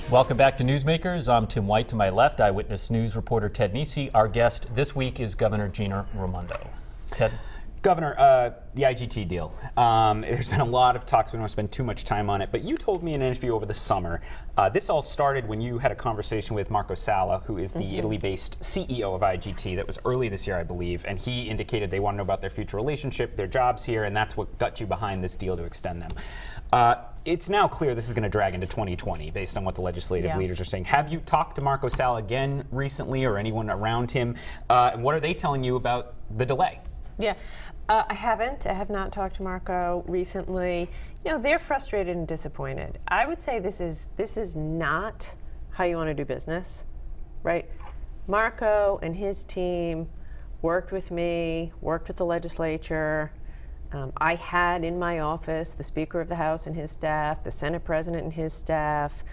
Welcome back to Newsmakers. I'm Tim White. To my left, Eyewitness News reporter Ted Nesi. Our guest this week is Governor Gina Raimondo. Ted? Governor, the IGT deal. There's been a lot of talks. We don't want to spend too much time on it, but you told me in an interview over the summer, this all started when you had a conversation with Marco Sala, who is the Italy-based CEO of IGT. That was early this year, I believe, and he indicated they want to know about their future relationship, their jobs here, and that's what got you behind this deal to extend them. It's now clear this is going to drag into 2020 based on what the legislative leaders are saying. Have you talked to Marco Sala again recently or anyone around him? And what are they telling you about the delay? Yeah, I haven't. I have not talked to Marco recently. You know, they're frustrated and disappointed. I would say this is not how you want to do business, right? Marco and his team worked with me, worked with the legislature. I had in my office the Speaker of the House and his staff, the Senate President and his staff.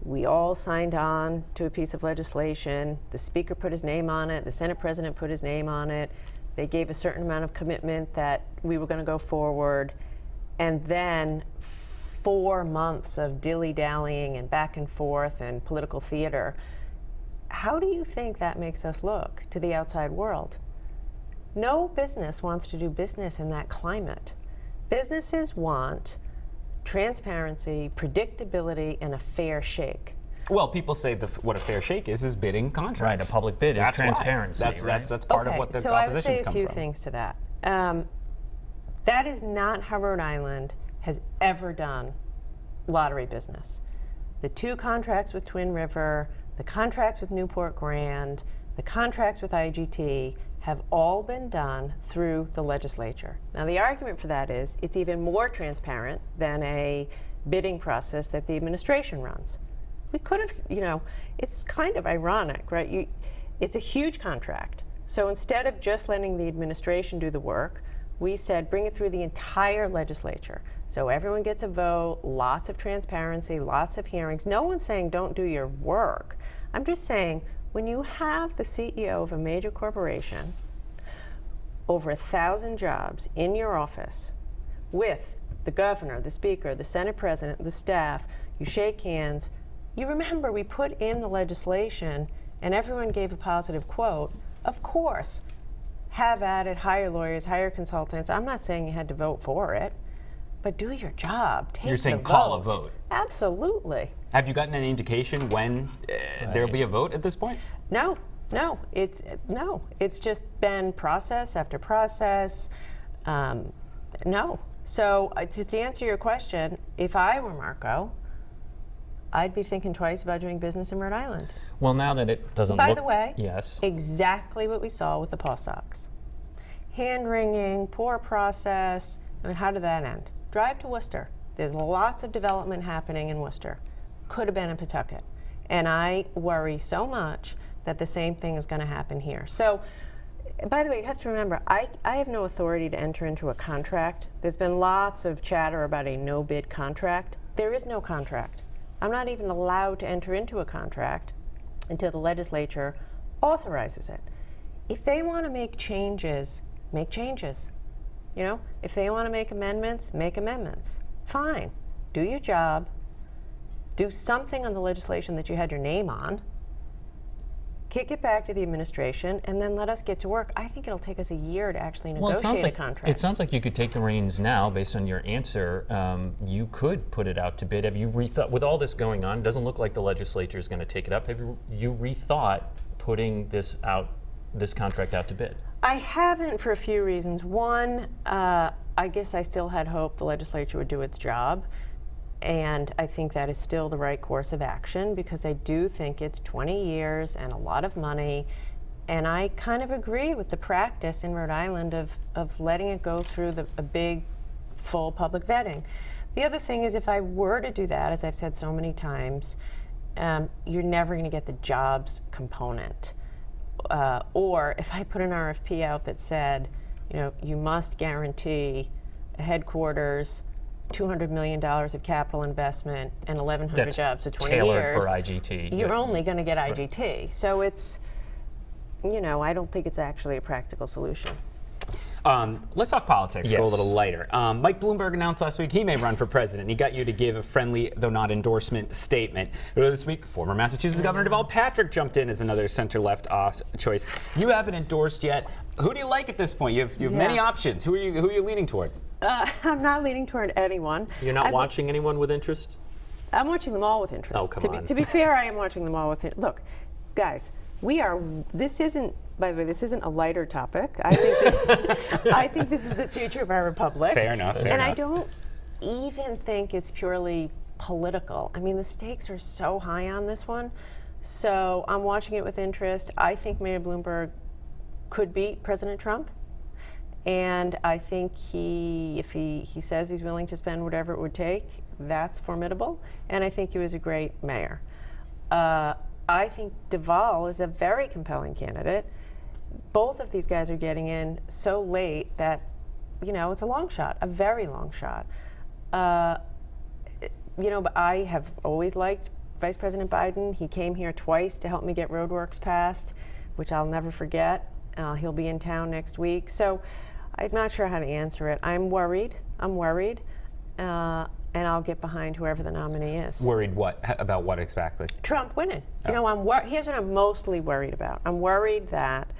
We all signed on to a piece of legislation. The Speaker put his name on it. The Senate President put his name on it. They gave a certain amount of commitment that we were going to go forward. And then 4 months of dilly-dallying and back and forth and political theater. How do you think that makes us look to the outside world? No business wants to do business in that climate. Businesses want transparency, predictability, and a fair shake. Well, people say what a fair shake is bidding contracts. Right, a public bid is transparency. That's part of what the opposition's come from. So I would say a few things to that. That is not how Rhode Island has ever done lottery business. The 2 contracts with Twin River, the contracts with Newport Grand, the contracts with IGT have all been done through the legislature. Now, the argument for that is it's even more transparent than a bidding process that the administration runs. We could have, you know, it's kind of ironic, right? It's a huge contract. So instead of just letting the administration do the work, we said bring it through the entire legislature. So everyone gets a vote, lots of transparency, lots of hearings. No one's saying don't do your work. I'm just saying when you have the CEO of a major corporation, over 1,000 jobs in your office, with the governor, the speaker, the Senate president, the staff, you shake hands. You remember we put in the legislation and everyone gave a positive quote. Of course, have at it, hire lawyers, hire consultants. I'm not saying you had to vote for it, but do your job. Take You're saying the call vote. a vote. Absolutely. Have you gotten any indication when there'll be a vote at this point? No. It's just been process after process. No. So to answer your question, if I were Marco, I'd be thinking twice about doing business in Rhode Island. Well, now that it doesn't By look... the way, yes. Exactly what we saw with the Paw Sox. Hand-wringing, poor process. I mean, how did that end? Drive to Worcester. There's lots of development happening in Worcester. Could have been in Pawtucket. And I worry so much that the same thing is going to happen here. So, by the way, you have to remember, I have no authority to enter into a contract. There's been lots of chatter about a no-bid contract. There is no contract. I'm not even allowed to enter into a contract until the legislature authorizes it. If they want to make changes, make changes. You know, if they want to make amendments, make amendments. Fine. Do your job. Do something on the legislation that you had your name on. Kick it back to the administration, and then let us get to work. I think it'll take us a year to actually negotiate a contract. It sounds like you could take the reins now, based on your answer. You could put it out to bid. Have you rethought, with all this going on, it doesn't look like the legislature is going to take it up. Have you rethought putting this contract out to bid? I haven't, for a few reasons. One, I guess I still had hope the legislature would do its job. And I think that is still the right course of action because I do think it's 20 years and a lot of money. And I kind of agree with the practice in Rhode Island of letting it go through a big, full public vetting. The other thing is if I were to do that, as I've said so many times, you're never going to get the jobs component. Or if I put an RFP out that said, you know, you must guarantee a headquarters, $200 million of capital investment, and 1,100 jobs for 20 years. Tailored for IGT. You're only going to get IGT. Right. So it's, you know, I don't think it's actually a practical solution. Let's talk politics. Go a Yes. little lighter. Mike Bloomberg announced last week he may run for president. He got you to give a friendly, though not endorsement, statement. Earlier this week, former Massachusetts Governor Deval Patrick jumped in as another center-left choice. You haven't endorsed yet. Who do you like at this point? You have many options. Who are you leaning toward? I'm not leaning toward anyone. You're not watching anyone with interest? I'm watching them all with interest. Oh, come on. To be fair, I am watching them all with interest. Look, guys, this isn't, by the way, this isn't a lighter topic. I think this is the future of our republic. Fair enough. And I don't even think it's purely political. I mean, the stakes are so high on this one. So I'm watching it with interest. I think Mayor Bloomberg could beat President Trump. And I think if he says he's willing to spend whatever it would take, that's formidable. And I think he was a great mayor. I think Deval is a very compelling candidate. Both of these guys are getting in so late that, it's a long shot, a very long shot. But I have always liked Vice President Biden. He came here twice to help me get roadworks passed, which I'll never forget. He'll be in town next week. So I'm not sure how to answer it. I'm worried. And I'll get behind whoever the nominee is. Worried what? About what exactly? Trump winning. Oh. Here's what I'm mostly worried about. I'm worried that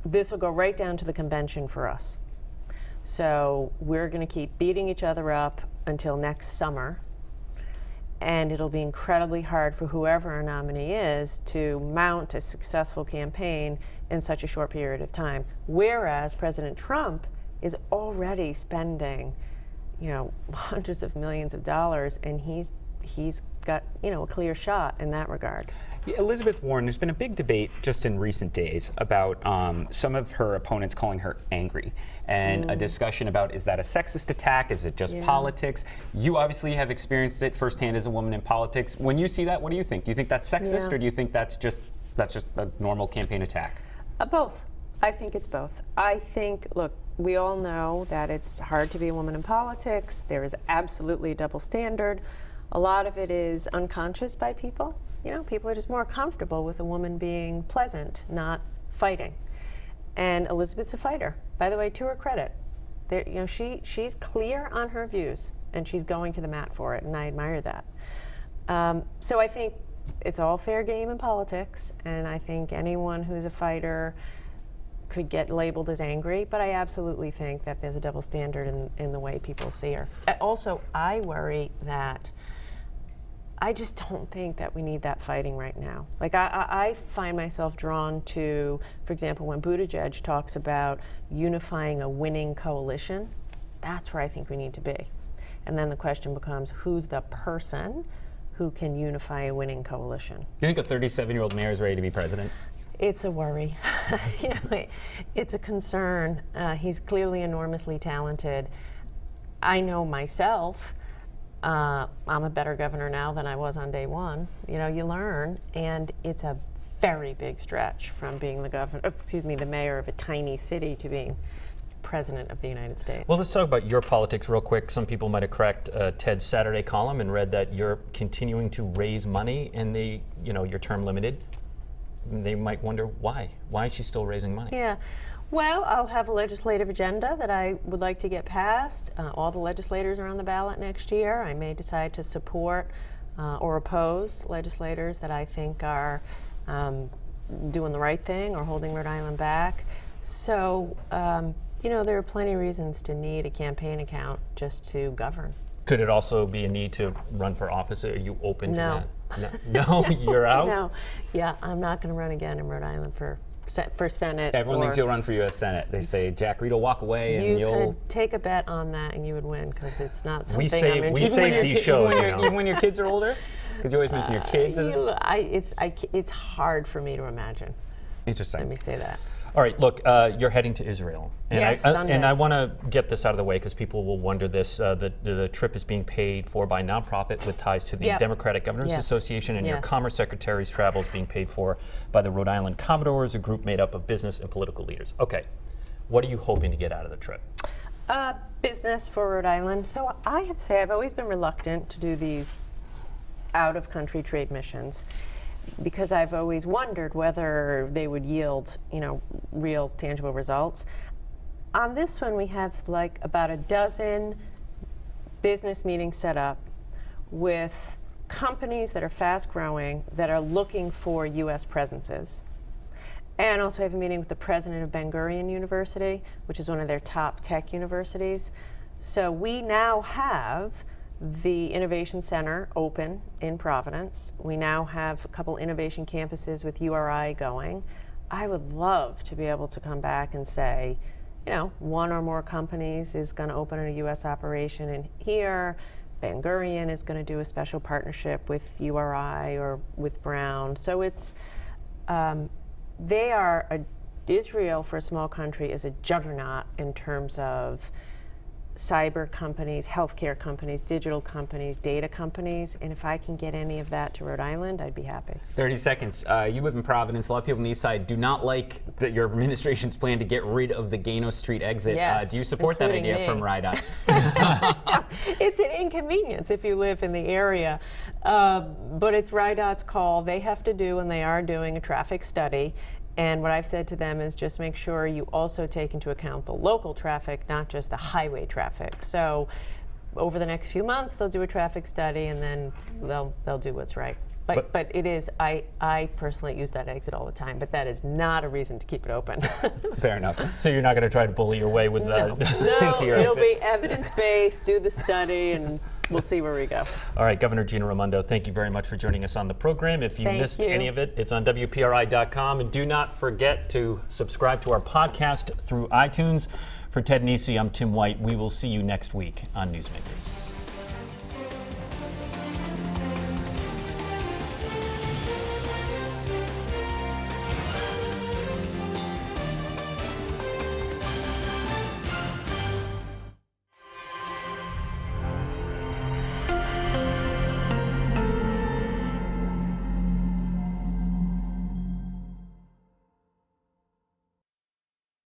this will go right down to the convention for us. So we're going to keep beating each other up until next summer. And it'll be incredibly hard for whoever our nominee is to mount a successful campaign in such a short period of time. Whereas President Trump is already spending, hundreds of millions of dollars, and he's got, a clear shot in that regard. Elizabeth Warren, there's been a big debate just in recent days about some of her opponents calling her angry, and a discussion about, is that a sexist attack? Is it just politics? You obviously have experienced it firsthand as a woman in politics. When you see that, what do you think? Do you think that's sexist, or do you think that's just a normal campaign attack? Both. I think it's both. I think, look, we all know that it's hard to be a woman in politics. There is absolutely a double standard. A lot of it is unconscious by people. People are just more comfortable with a woman being pleasant, not fighting. And Elizabeth's a fighter. By the way, to her credit, she's clear on her views, and she's going to the mat for it, and I admire that. So I think it's all fair game in politics, and I think anyone who's a fighter could get labeled as angry, but I absolutely think that there's a double standard in the way people see her. Also, I worry that I just don't think that we need that fighting right now. Like, I find myself drawn to, for example, when Buttigieg talks about unifying a winning coalition, that's where I think we need to be. And then the question becomes, who's the person who can unify a winning coalition? Do you think a 37-year-old mayor is ready to be president? It's a worry. It's a concern. He's clearly enormously talented. I know myself, I'm a better governor now than I was on day one. You learn, and it's a very big stretch from being the mayor of a tiny city to being president of the United States. Well, let's talk about your politics real quick. Some people might have cracked Ted's Saturday column and read that you're continuing to raise money and your term limited. They might wonder why. Why is she still raising money? Yeah. Well, I'll have a legislative agenda that I would like to get passed. All the legislators are on the ballot next year. I may decide to support or oppose legislators that I think are doing the right thing or holding Rhode Island back. So, there are plenty of reasons to need a campaign account just to govern. Could it also be a need to run for office? Are you open to that? No, you're out? No. Yeah, I'm not going to run again in Rhode Island for Senate. Everyone thinks you'll run for U.S. Senate. They say Jack Reed will walk away and you'll... You could take a bet on that and you would win, because it's not something We save these shows. Even when your kids are older? Because you always mention your kids. It's hard for me to imagine. Interesting. Let me say that. All right, look, you're heading to Israel. And Yes, Sunday. And I want to get this out of the way because people will wonder this. The trip is being paid for by a nonprofit with ties to the Yep. Democratic Governors Yes. Association, and your Yes. Commerce Secretary's travel is being paid for by the Rhode Island Commodores, a group made up of business and political leaders. Okay, what are you hoping to get out of the trip? Business for Rhode Island. So I have to say I've always been reluctant to do these out-of-country trade missions, because I've always wondered whether they would yield, real tangible results. On this one, we have like about a dozen business meetings set up with companies that are fast growing that are looking for U.S. presences. And also have a meeting with the president of Ben Gurion University, which is one of their top tech universities. So we now have the Innovation Center open in Providence. We now have a couple innovation campuses with URI going. I would love to be able to come back and say, you know, one or more companies is going to open a U.S. operation in here. Ben Gurion is going to do a special partnership with URI or with Brown. So it's, Israel, for a small country, is a juggernaut in terms of cyber companies, healthcare companies, digital companies, data companies, and if I can get any of that to Rhode Island, I'd be happy. 30 seconds. You live in Providence. A lot of people on the east side do not like your administration's plan to get rid of the Gano Street exit. Yes, do you support that including idea me. from RIDOT? It's an inconvenience if you live in the area, but it's RIDOT's call. They have to do, and they are doing, a traffic study. And what I've said to them is just make sure you also take into account the local traffic, not just the highway traffic. So over the next few months, they'll do a traffic study, and then they'll do what's right. But it is, I personally use that exit all the time, but that is not a reason to keep it open. Fair enough. So you're not going to try to bully your way with No, into your it'll exit. be evidence-based, do the study, and we'll see where we go. All right, Governor Gina Raimondo, thank you very much for joining us on the program. If you Thank missed you. any of it, it's on WPRI.com. And do not forget to subscribe to our podcast through iTunes. For Ted Nesi, I'm Tim White. We will see you next week on Newsmakers.